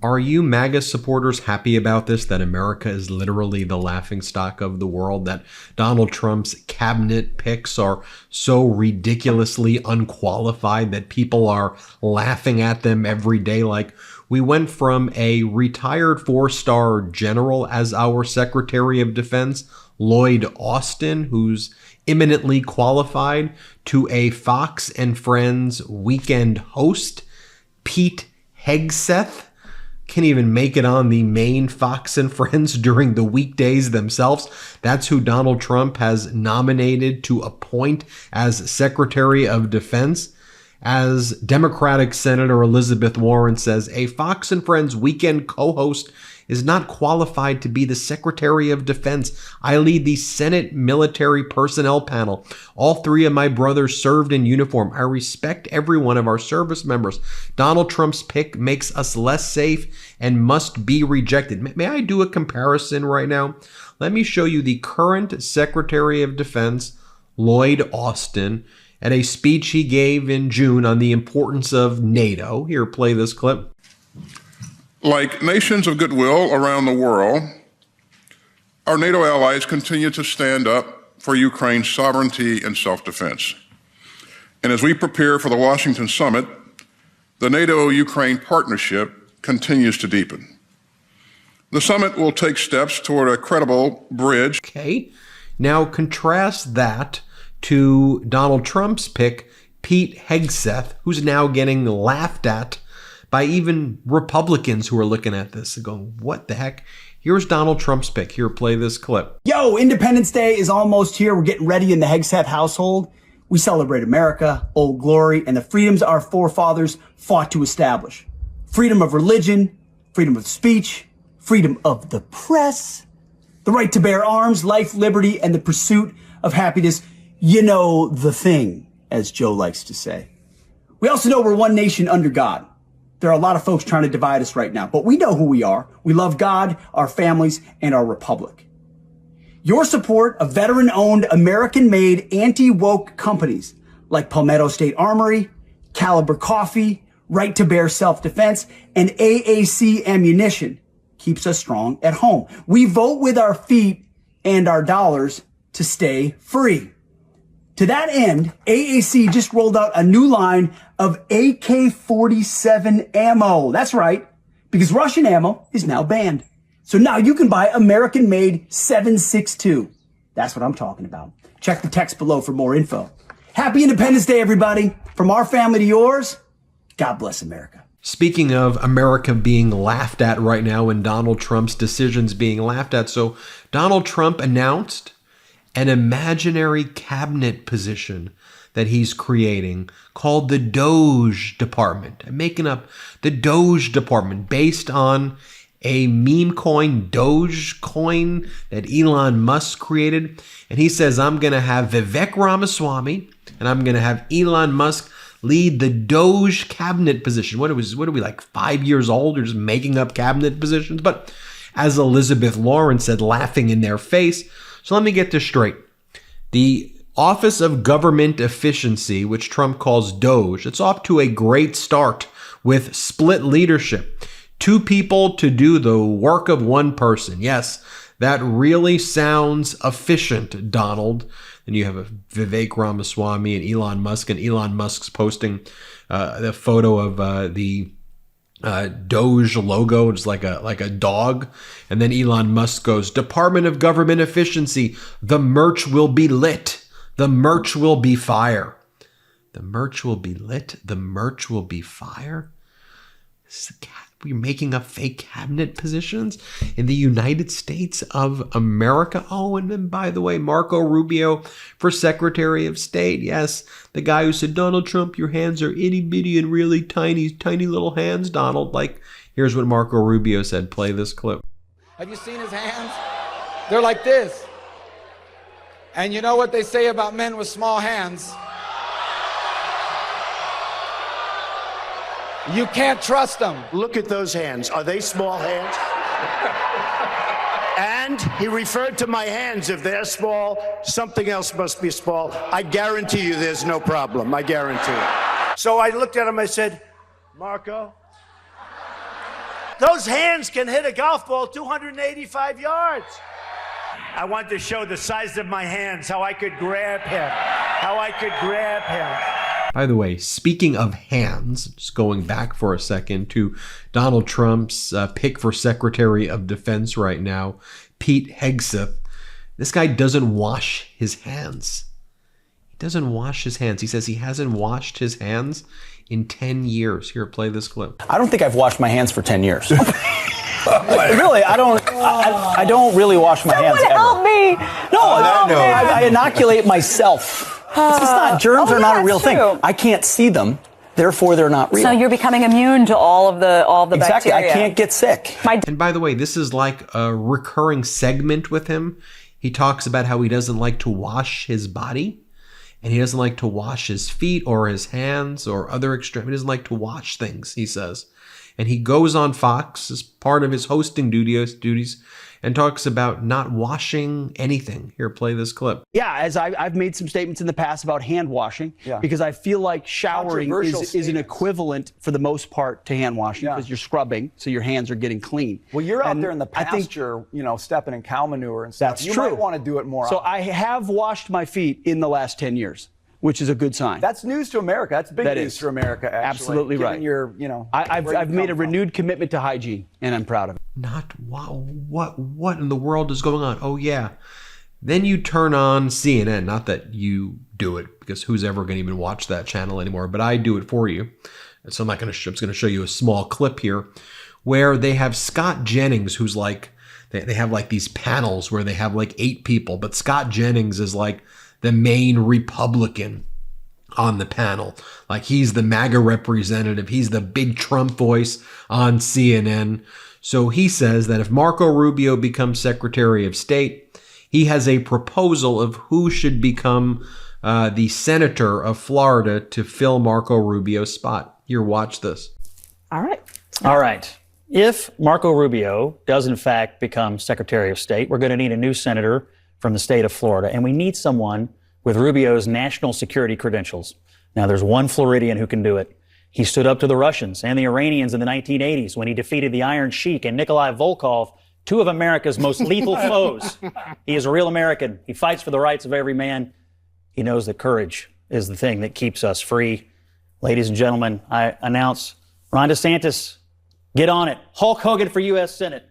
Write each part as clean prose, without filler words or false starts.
Are you MAGA supporters happy about this, that America is literally the laughingstock of the world, that Donald Trump's cabinet picks are so ridiculously unqualified that people are laughing at them every day? Like, we went from a retired four-star general as our Secretary of Defense, Lloyd Austin, who's eminently qualified, to a Fox and Friends weekend host, Pete Hegseth. Can't even make it on the main Fox and Friends during the weekdays themselves. That's who Donald Trump has nominated to appoint as Secretary of Defense. As Democratic Senator Elizabeth Warren says, a Fox and Friends weekend co-host is not qualified to be the Secretary of Defense. I lead the Senate Military Personnel Panel. All three of my brothers served in uniform. I respect every one of our service members. Donald Trump's pick makes us less safe and must be rejected. May I do a comparison right now? Let me show you the current Secretary of Defense, Lloyd Austin, at a speech he gave in June on the importance of NATO. Here, play this clip. Like nations of goodwill around the world, our NATO allies continue to stand up for Ukraine's sovereignty and self-defense. And as we prepare for the Washington summit, the NATO-Ukraine partnership continues to deepen. The summit will take steps toward a credible bridge. Okay, now contrast that to Donald Trump's pick, Pete Hegseth, who's now getting laughed at by even Republicans who are looking at this and going, what the heck? Here's Donald Trump's pick. Here, play this clip. Yo, Independence Day is almost here. We're getting ready in the Hegseth household. We celebrate America, Old Glory, and the freedoms our forefathers fought to establish. Freedom of religion, freedom of speech, freedom of the press, the right to bear arms, life, liberty, and the pursuit of happiness. You know the thing, as Joe likes to say. We also know we're one nation under God. There are a lot of folks trying to divide us right now, but we know who we are. We love God, our families, and our republic. Your support of veteran-owned, American-made, anti-woke companies like Palmetto State Armory, Caliber Coffee, Right to Bear Self-Defense, and AAC Ammunition keeps us strong at home. We vote with our feet and our dollars to stay free. To that end, AAC just rolled out a new line of AK-47 ammo. That's right, because Russian ammo is now banned. So now you can buy American-made 7.62. That's what I'm talking about. Check the text below for more info. Happy Independence Day, everybody. From our family to yours, God bless America. Speaking of America being laughed at right now and Donald Trump's decisions being laughed at, so Donald Trump announced an imaginary cabinet position that he's creating called the DOGE Department. I'm making up the DOGE Department based on a meme coin, Doge coin, that Elon Musk created. And he says, I'm going to have Vivek Ramaswamy and I'm going to have Elon Musk lead the DOGE cabinet position. What are we, like 5 years old or just making up cabinet positions? But as Elizabeth Warren said, laughing in their face. So let me get this straight. The Office of Government Efficiency, which Trump calls DOGE, it's off to a great start with split leadership. 2 people to do the work of 1 person. Yes, that really sounds efficient, Donald. Then you have a Vivek Ramaswamy and Elon Musk's posting the photo of the Doge logo, just like a dog. And then Elon Musk goes, Department of Government Efficiency, the merch will be lit. The merch will be fire. The merch will be lit. The merch will be fire. We're making up fake cabinet positions in the United States of America. Oh, and then, by the way, Marco Rubio for Secretary of State. Yes, the guy who said, Donald Trump, your hands are itty bitty and really tiny, tiny little hands, Donald. Like, here's what Marco Rubio said. Play this clip. Have you seen his hands? They're like this. And you know what they say about men with small hands? You can't trust them. Look at those hands. Are they small hands? And he referred to my hands. If they're small, something else must be small. I guarantee you there's no problem. I guarantee it. So I looked at him, I said, Marco, Those hands can hit a golf ball 285 yards. I want to show the size of my hands, how I could grab him. By the way, speaking of hands, just going back for a second to Donald Trump's pick for Secretary of Defense right now, Pete Hegseth. This guy doesn't wash his hands. He doesn't wash his hands. He says he hasn't washed his hands in 10 years. Here, play this clip. I don't think I've washed my hands for 10 years. Really, I don't really wash my hands ever. Help me! No, I inoculate myself. It's not, germs are not a real thing. I can't see them, therefore they're not real. So you're becoming immune to all of the exactly. bacteria. I can't get sick. And by the way, this is like a recurring segment with him. He talks about how he doesn't like to wash his body, and he doesn't like to wash his feet or his hands or other extremities. He doesn't like to wash things, he says. And he goes on Fox as part of his hosting duties and talks about not washing anything. Here, play this clip. Yeah, as I've made some statements in the past about hand washing, because I feel like showering is an equivalent, for the most part, to hand washing, because you're scrubbing, so your hands are getting clean. Well, you're out there in the pasture, stepping in cow manure and stuff. That's true. You might want to do it more So often. I have washed my feet in the last 10 years, which is a good sign. That's news to America. That's big news for America, actually. Absolutely right. I've made a renewed commitment to hygiene, and I'm proud of it. Not wow, what in the world is going on? Oh yeah. Then you turn on CNN, not that you do it, because who's ever going to even watch that channel anymore, but I do it for you. So I'm just going to show you a small clip here where they have Scott Jennings, who's like, they have like these panels where they have like 8 people, but Scott Jennings is like the main Republican on the panel. Like, he's the MAGA representative. He's the big Trump voice on CNN. So he says that if Marco Rubio becomes Secretary of State, he has a proposal of who should become the senator of Florida to fill Marco Rubio's spot. Here, watch this. All right. If Marco Rubio does in fact become Secretary of State, we're going to need a new senator from the state of Florida, and we need someone with Rubio's national security credentials. Now, there's one Floridian who can do it. He stood up to the Russians and the Iranians in the 1980s when he defeated the Iron Sheik and Nikolai Volkov, 2 of America's most lethal foes. He is a real American. He fights for the rights of every man. He knows that courage is the thing that keeps us free. Ladies and gentlemen, I announce Ron DeSantis, get on it. Hulk Hogan for U.S. Senate.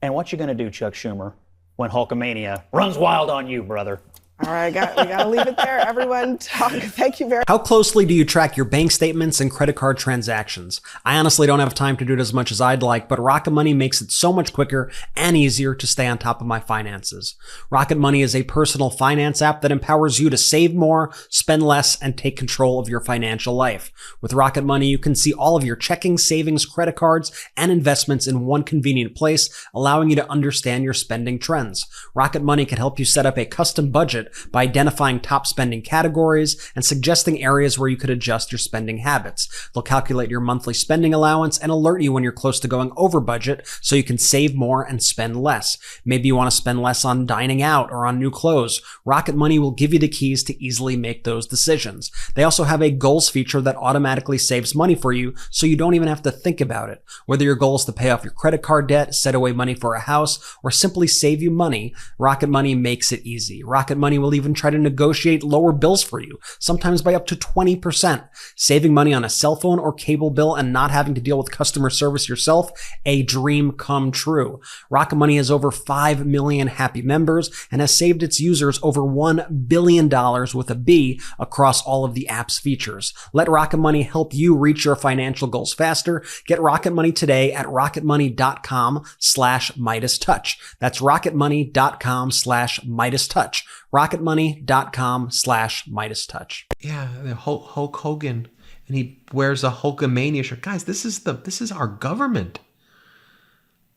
And what you going to do, Chuck Schumer, when Hulkamania runs wild on you, brother? All right, we got to leave it there. Everyone, thank you very much. How closely do you track your bank statements and credit card transactions? I honestly don't have time to do it as much as I'd like, but Rocket Money makes it so much quicker and easier to stay on top of my finances. Rocket Money is a personal finance app that empowers you to save more, spend less, and take control of your financial life. With Rocket Money, you can see all of your checking, savings, credit cards, and investments in one convenient place, allowing you to understand your spending trends. Rocket Money can help you set up a custom budget by identifying top spending categories and suggesting areas where you could adjust your spending habits. They'll calculate your monthly spending allowance and alert you when you're close to going over budget so you can save more and spend less. Maybe you want to spend less on dining out or on new clothes. Rocket Money will give you the keys to easily make those decisions. They also have a goals feature that automatically saves money for you so you don't even have to think about it. Whether your goal is to pay off your credit card debt, set away money for a house, or simply save you money, Rocket Money makes it easy. Rocket Money will even try to negotiate lower bills for you, sometimes by up to 20%. Saving money on a cell phone or cable bill and not having to deal with customer service yourself, a dream come true. Rocket Money has over 5 million happy members and has saved its users over $1 billion with a B across all of the app's features. Let Rocket Money help you reach your financial goals faster. Get Rocket Money today at rocketmoney.com/MeidasTouch. That's rocketmoney.com/MeidasTouch. rocketmoney.com/MeidasTouch. Yeah, the Hulk Hogan, and he wears a Hulkamania shirt. Guys, this is our government.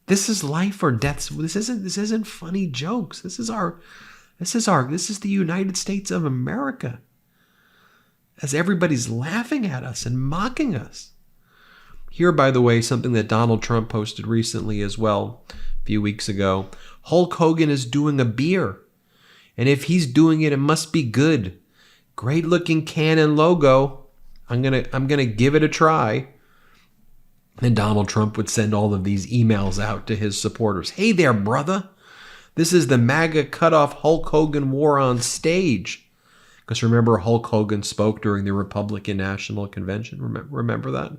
This is life or death. This isn't funny jokes. This is the United States of America. As everybody's laughing at us and mocking us. Here, by the way, something that Donald Trump posted recently as well, a few weeks ago. Hulk Hogan is doing a beer. And if he's doing it, it must be good. Great looking Canon logo. I'm gonna give it a try. And Donald Trump would send all of these emails out to his supporters. Hey there, brother. This is the MAGA cutoff Hulk Hogan war on stage. Because remember, Hulk Hogan spoke during the Republican National Convention. Remember that?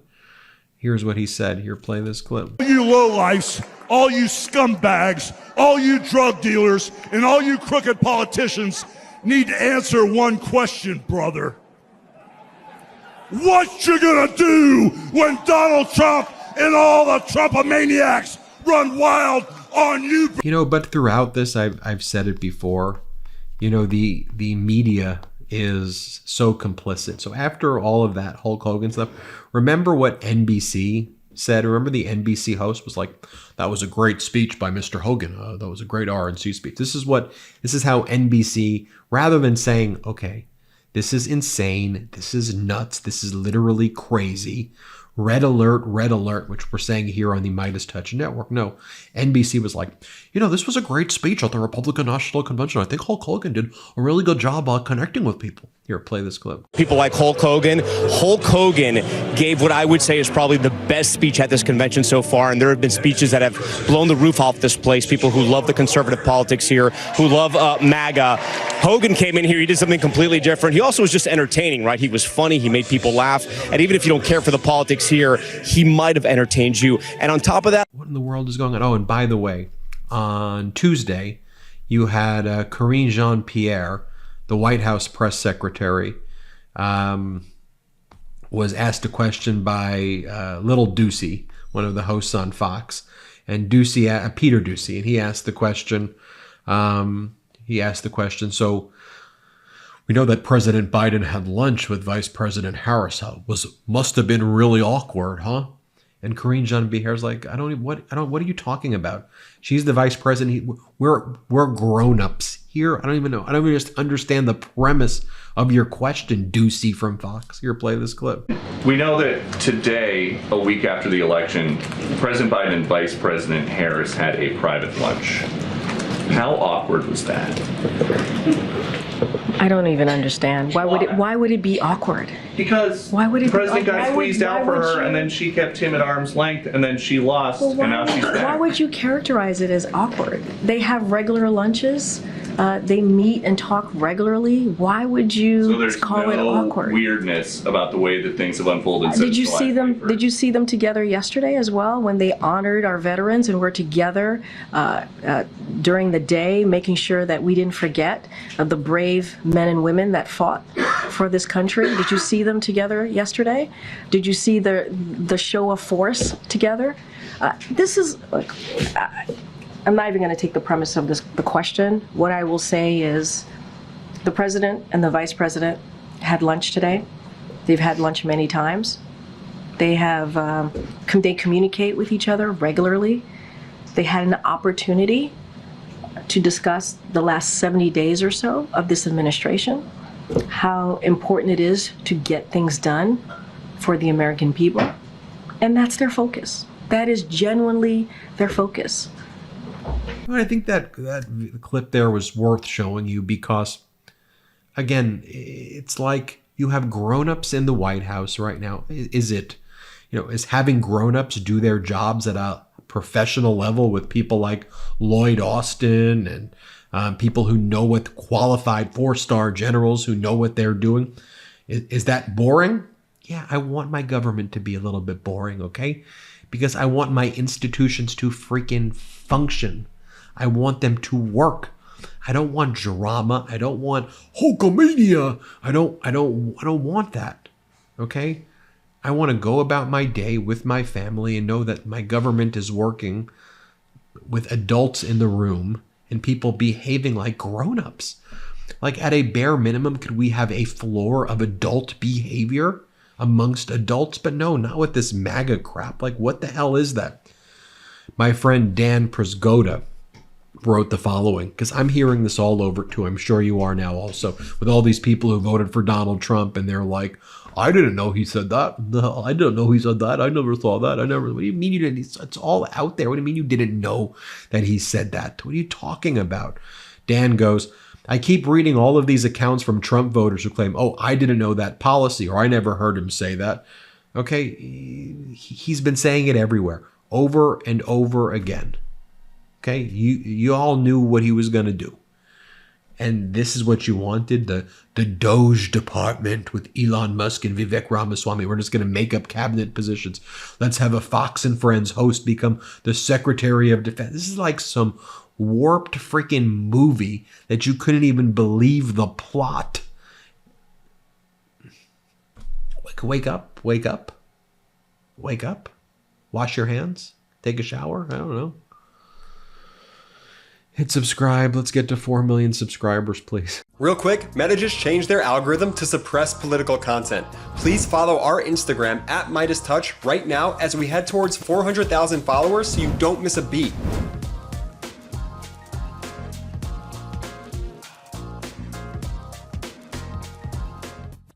Here's what he said. Here, play this clip. All you lowlifes, all you scumbags, all you drug dealers, and all you crooked politicians need to answer one question, brother. What you gonna do when Donald Trump and all the Trumpomaniacs run wild on you? You know, but throughout this, I've said it before, you know, the media is so complicit. So after all of that Hulk Hogan stuff, remember what NBC said? Remember the NBC host was like, that was a great speech by Mr. Hogan. That was a great RNC speech. This is how NBC, rather than saying, okay, this is insane, this is nuts, this is literally crazy, red alert, which we're saying here on the MeidasTouch network. No, NBC was like, you know, this was a great speech at the Republican National Convention. I think Hulk Hogan did a really good job connecting with people. Here, play this clip. People like Hulk Hogan. Hulk Hogan gave what I would say is probably the best speech at this convention so far, and there have been speeches that have blown the roof off this place. People who love the conservative politics here, who love MAGA. Hogan came in here, he did something completely different. He also was just entertaining, right? He was funny, he made people laugh, and even if you don't care for the politics here, he might have entertained you. And on top of that... What in the world is going on? Oh, and by the way, on Tuesday, you had Karine Jean-Pierre, the White House press secretary, was asked a question by Little Doocy, one of the hosts on Fox, and Doocy, Peter Doocy, and he asked the question. So we know that President Biden had lunch with Vice President Harris. Must have been really awkward, huh? And Karine Jean-Pierre's like, what are you talking about? She's the vice president. We're grown-ups here. I don't even know. I don't even just understand the premise of your question, Doocy from Fox. Here, play this clip. We know that today, a week after the election, President Biden and Vice President Harris had a private lunch. How awkward was that? I don't even understand. Why would it be awkward? Because the president got squeezed out for her, and then she kept him at arm's length, and then she lost, and now she's back. Why would you characterize it as awkward? They have regular lunches. They meet and talk regularly. Why would you call it awkward? So there's no weirdness about the way that things have unfolded. Did you see them? Did you see them together yesterday as well, when they honored our veterans and were together during the day, making sure that we didn't forget the brave men and women that fought for this country? Did you see them together yesterday? Did you see the show of force together? This is. I'm not even going to take the premise of the question. What I will say is the president and the vice president had lunch today. They've had lunch many times. They communicate with each other regularly. They had an opportunity to discuss the last 70 days or so of this administration, how important it is to get things done for the American people. And that's their focus. That is genuinely their focus. I think that clip there was worth showing you because, again, it's like you have grown-ups in the White House right now. Is having grown-ups do their jobs at a professional level with people like Lloyd Austin and people who know what qualified four-star generals who know what they're doing? Is that boring? Yeah, I want my government to be a little bit boring, okay? Because I want my institutions to freaking function. I want them to work. I don't want drama. I don't want Hulkamania. I don't want that. Okay? I want to go about my day with my family and know that my government is working with adults in the room and people behaving like grown-ups. Like at a bare minimum, could we have a floor of adult behavior amongst adults? But no, not with this MAGA crap. Like, what the hell is that? My friend Dan Prusgoda wrote the following, because I'm hearing this all over too. I'm sure you are now also, with all these people who voted for Donald Trump and they're like, I didn't know he said that. I didn't know he said that. I never saw that. What do you mean you didn't? It's all out there. What do you mean you didn't know that he said that? What are you talking about? Dan goes, I keep reading all of these accounts from Trump voters who claim, oh, I didn't know that policy, or I never heard him say that. Okay, he's been saying it everywhere, over and over again. Okay, you all knew what he was going to do. And this is what you wanted, the DOGE department with Elon Musk and Vivek Ramaswamy. We're just going to make up cabinet positions. Let's have a Fox and Friends host become the Secretary of Defense. This is like some warped freaking movie that you couldn't even believe the plot. Wake up, wake up, wake up, wash your hands, take a shower. I don't know. Hit subscribe. Let's get to 4 million subscribers, please. Real quick, Meta just changed their algorithm to suppress political content. Please follow our Instagram at MeidasTouch right now as we head towards 400,000 followers so you don't miss a beat.